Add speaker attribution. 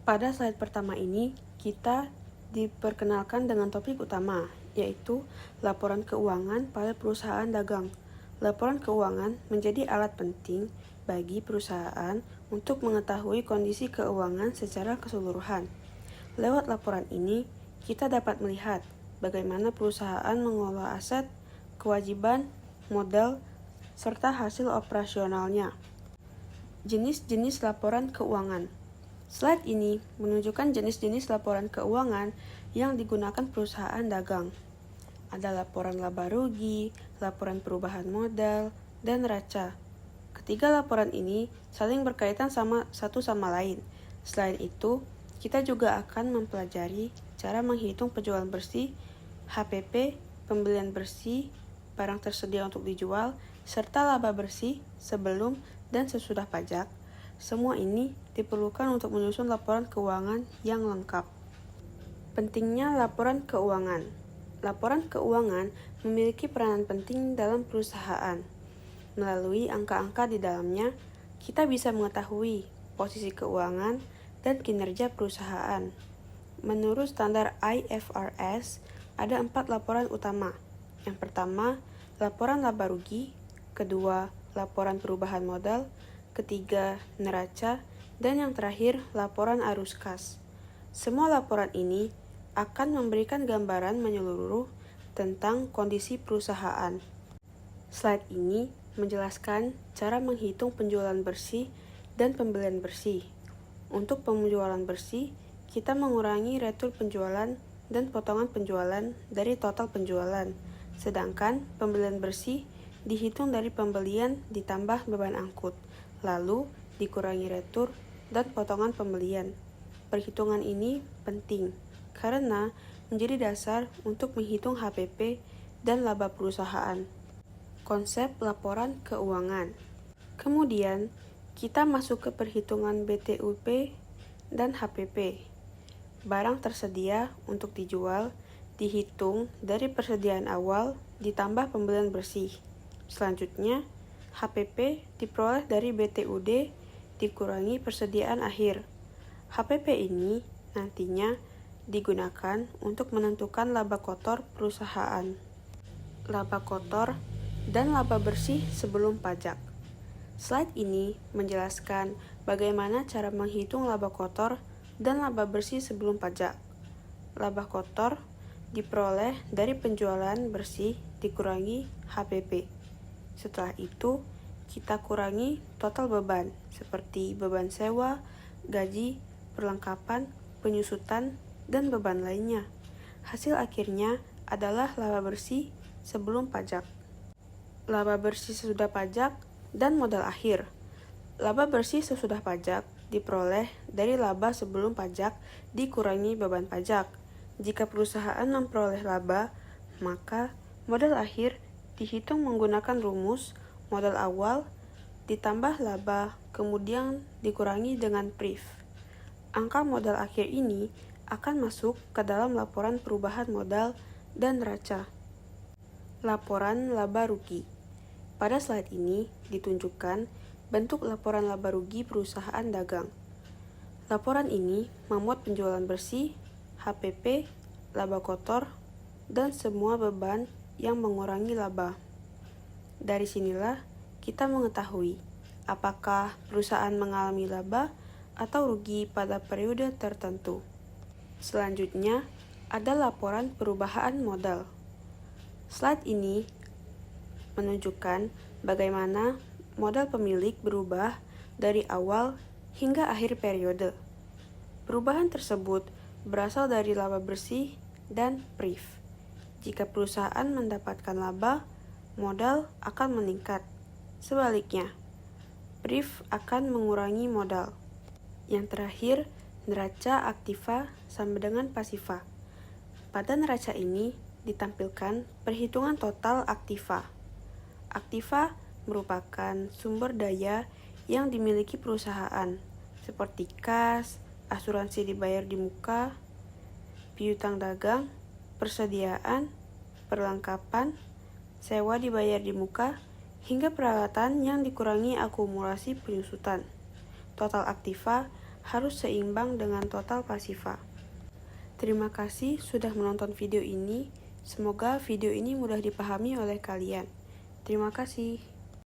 Speaker 1: Pada slide pertama ini, kita diperkenalkan dengan topik utama, yaitu laporan keuangan pada perusahaan dagang. Laporan keuangan menjadi alat penting bagi perusahaan untuk mengetahui kondisi keuangan secara keseluruhan. Lewat laporan ini, kita dapat melihat bagaimana perusahaan mengelola aset, kewajiban, modal, serta hasil operasionalnya. Jenis-jenis laporan keuangan. Slide ini menunjukkan jenis-jenis laporan keuangan yang digunakan perusahaan dagang. Ada laporan laba rugi, laporan perubahan modal, dan neraca. Ketiga laporan ini saling berkaitan satu sama lain. Selain itu, kita juga akan mempelajari cara menghitung penjualan bersih, HPP, pembelian bersih, barang tersedia untuk dijual, serta laba bersih sebelum dan sesudah pajak. Semua ini diperlukan untuk menyusun laporan keuangan yang lengkap. Pentingnya laporan keuangan. Laporan keuangan memiliki peranan penting dalam perusahaan. Melalui angka-angka di dalamnya, kita bisa mengetahui posisi keuangan dan kinerja perusahaan. Menurut standar IFRS, ada 4 laporan utama. Yang pertama, laporan laba rugi. Kedua, laporan perubahan modal. Ketiga, neraca. Dan yang terakhir, laporan arus kas. Semua laporan ini akan memberikan gambaran menyeluruh tentang kondisi perusahaan. Slide ini menjelaskan cara menghitung penjualan bersih dan pembelian bersih. Untuk penjualan bersih, kita mengurangi retur penjualan dan potongan penjualan dari total penjualan. Sedangkan pembelian bersih dihitung dari pembelian ditambah beban angkut, lalu dikurangi retur dan potongan pembelian. Perhitungan ini penting karena menjadi dasar untuk menghitung HPP dan laba perusahaan. Konsep laporan keuangan. Kemudian, kita masuk ke perhitungan BTUP dan HPP. Barang tersedia untuk dijual dihitung dari persediaan awal ditambah pembelian bersih. Selanjutnya, HPP diperoleh dari BTUD dikurangi persediaan akhir. HPP ini nantinya digunakan untuk menentukan laba kotor perusahaan. Laba kotor dan laba bersih sebelum pajak. Slide ini menjelaskan bagaimana cara menghitung laba kotor dan laba bersih sebelum pajak. Laba kotor diperoleh dari penjualan bersih dikurangi HPP. Setelah itu, kita kurangi total beban seperti beban sewa, gaji, perlengkapan, penyusutan, dan beban lainnya. Hasil akhirnya adalah laba bersih sebelum pajak. Laba bersih sesudah pajak dan modal akhir. Laba bersih sesudah pajak diperoleh dari laba sebelum pajak dikurangi beban pajak. Jika perusahaan memperoleh laba, maka modal akhir dihitung menggunakan rumus modal awal ditambah laba kemudian dikurangi dengan PRIF. Angka modal akhir ini akan masuk ke dalam laporan perubahan modal dan neraca. Laporan laba rugi. Pada slide ini ditunjukkan bentuk laporan laba rugi perusahaan dagang. Laporan ini memuat penjualan bersih, HPP, laba kotor, dan semua beban yang mengurangi laba. Dari sinilah kita mengetahui apakah perusahaan mengalami laba atau rugi pada periode tertentu. Selanjutnya, ada laporan perubahan modal. Slide ini menunjukkan bagaimana modal pemilik berubah dari awal hingga akhir periode. Perubahan tersebut berasal dari laba bersih dan PRIF. Jika perusahaan mendapatkan laba, modal akan meningkat. Sebaliknya, PRIF akan mengurangi modal. Yang terakhir, neraca aktiva sama dengan pasiva. Pada neraca ini ditampilkan perhitungan total aktiva. Aktiva merupakan sumber daya yang dimiliki perusahaan, seperti kas, asuransi dibayar di muka, piutang dagang, persediaan, perlengkapan, sewa dibayar di muka, hingga peralatan yang dikurangi akumulasi penyusutan. Total aktiva harus seimbang dengan total pasiva. Terima kasih sudah menonton video ini. Semoga video ini mudah dipahami oleh kalian. Terima kasih.